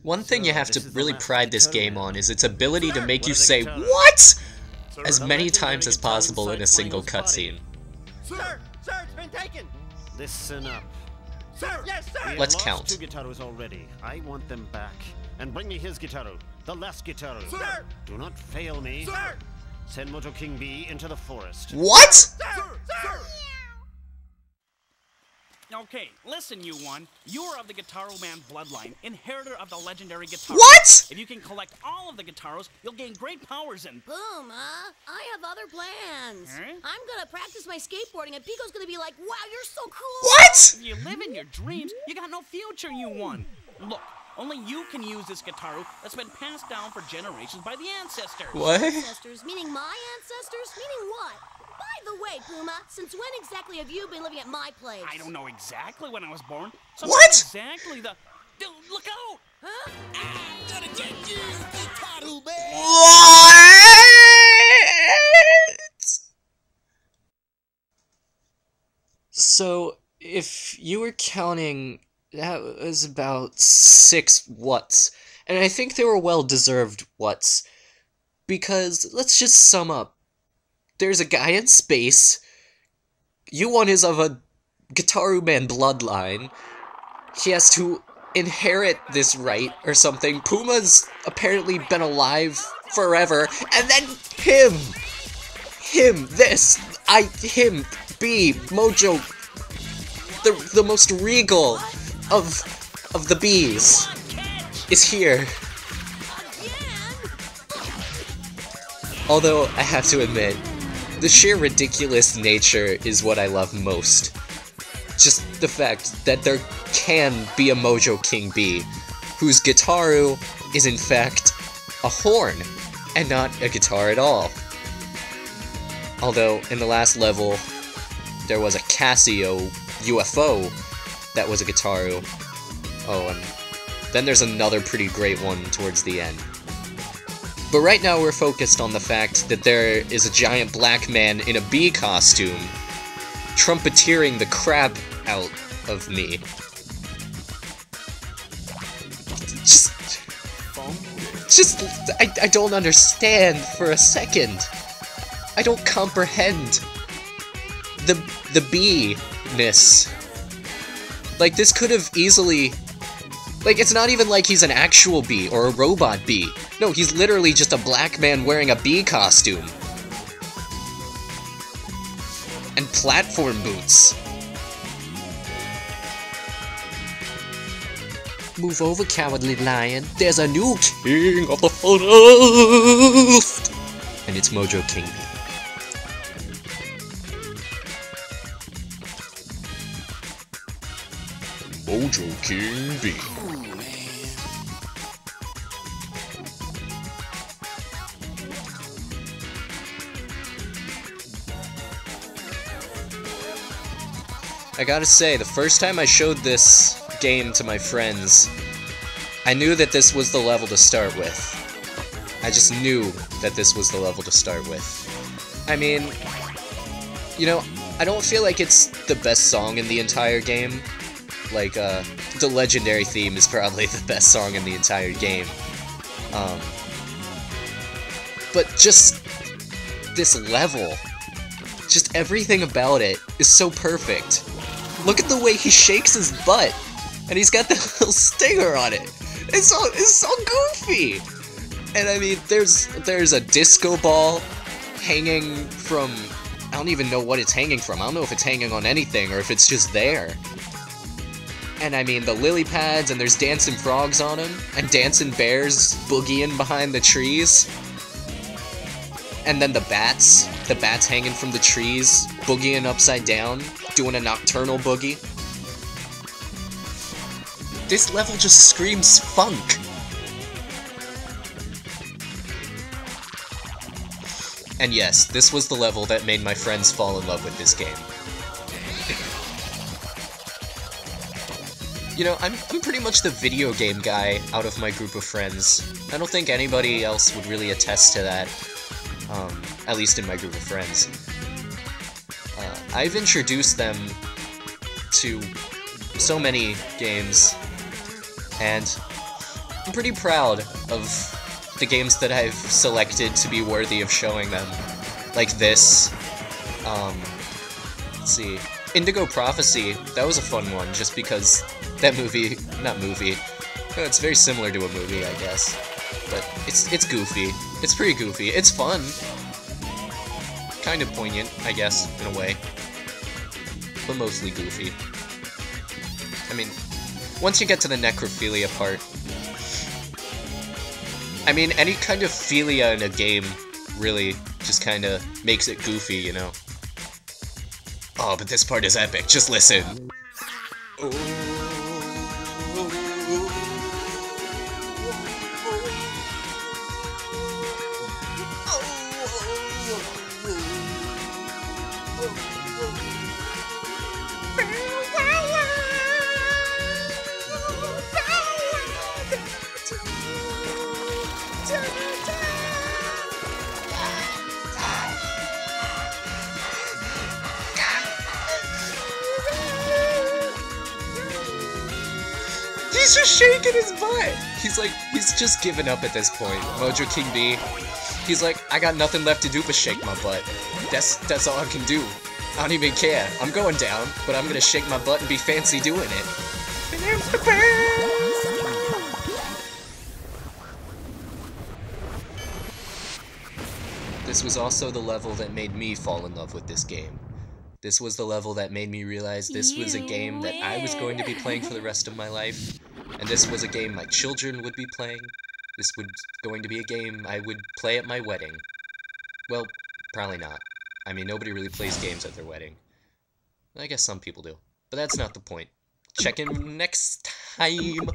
One thing you have to really pride this game on is its ability to make you say, "What?" as many times as possible in a single cutscene. Sir, it's been taken. Listen up. Sir, yes, sir. Let's lost count. 2 Gitaros already. I want them back. And bring me his Gitaro, the last Gitaro. Sir! Do not fail me. Sir! Send Mojo King B into the forest. What? Sir! Okay, listen, you one. You are of the Gitaroo Man bloodline, inheritor of the legendary Gitaroo. What? If you can collect all of the Gitaros, you'll gain great powers and... Boom, I have other plans. Huh? I'm gonna practice my skateboarding and Pico's gonna be like, wow, you're so cool. What? If you live in your dreams, you got no future, you one. Look, only you can use this Gitaroo that's been passed down for generations by the ancestors. What? Ancestors? Meaning my ancestors? Meaning what? By the way, Puma, since when exactly have you been living at my place? I don't know exactly when I was born. So What? Exactly the... Dude, look out! Huh? I'm gonna get you, Gitaroo Man! What? So, if you were counting, that was about 6 whats. And I think they were well-deserved whats. Because, let's just sum up. There's a guy in space. You1 is of a Gitaroo Man bloodline. He has to inherit this right or something. Puma's apparently been alive forever. And then him, B, Mojo, the most regal of the bees, is here. Although, I have to admit, the sheer ridiculous nature is what I love most. Just the fact that there can be a Mojo King B, whose Gitaroo is in fact a horn, and not a guitar at all. Although, in the last level, there was a Casio UFO that was a Gitaroo. Oh, and then there's another pretty great one towards the end. But right now we're focused on the fact that there is a giant black man in a bee costume trumpeteering the crap out of me. I don't understand for a second. I don't comprehend the bee-ness. Like, this could have easily... Like, it's not even like he's an actual bee or a robot bee. No, he's literally just a black man wearing a bee costume. And platform boots. Move over, cowardly lion. There's a new king of the forest! And it's Mojo King B. Mojo King B. I gotta say, the first time I showed this game to my friends, I knew that this was the level to start with. I just knew that this was the level to start with. I mean, you know, I don't feel like it's the best song in the entire game. Like, the legendary theme is probably the best song in the entire game. But just this level, just everything about it is so perfect. Look at the way he shakes his butt, and he's got the little stinger on it. It's so goofy. And I mean, there's a disco ball hanging from, I don't even know what it's hanging from. I don't know if it's hanging on anything or if it's just there. And I mean, the lily pads, and there's dancing frogs on them, and dancing bears boogieing behind the trees. And then the bats hanging from the trees, boogieing upside down, doing a nocturnal boogie. This level just screams funk. And yes, this was the level that made my friends fall in love with this game. You know, I'm pretty much the video game guy out of my group of friends. I don't think anybody else would really attest to that. At least in my group of friends. I've introduced them to so many games, and I'm pretty proud of the games that I've selected to be worthy of showing them. Like this. Let's see. Indigo Prophecy, that was a fun one, just because that movie, it's very similar to a movie, I guess. But it's goofy. It's pretty goofy. It's fun. Kind of poignant, I guess, in a way. But mostly goofy. I mean, once you get to the necrophilia part, I mean, any kind of philia in a game really just kind of makes it goofy, you know? Oh, but this part is epic. Just listen. He's just shaking his butt! He's just given up at this point. Mojo King B, he's like, I got nothing left to do but shake my butt. That's all I can do. I don't even care. I'm going down, but I'm gonna shake my butt and be fancy doing it. This was also the level that made me fall in love with this game. This was the level that made me realize this was a game that I was going to be playing for the rest of my life. And this was a game my children would be playing. This was going to be a game I would play at my wedding. Well, probably not. I mean, nobody really plays games at their wedding. I guess some people do. But that's not the point. Check in next time!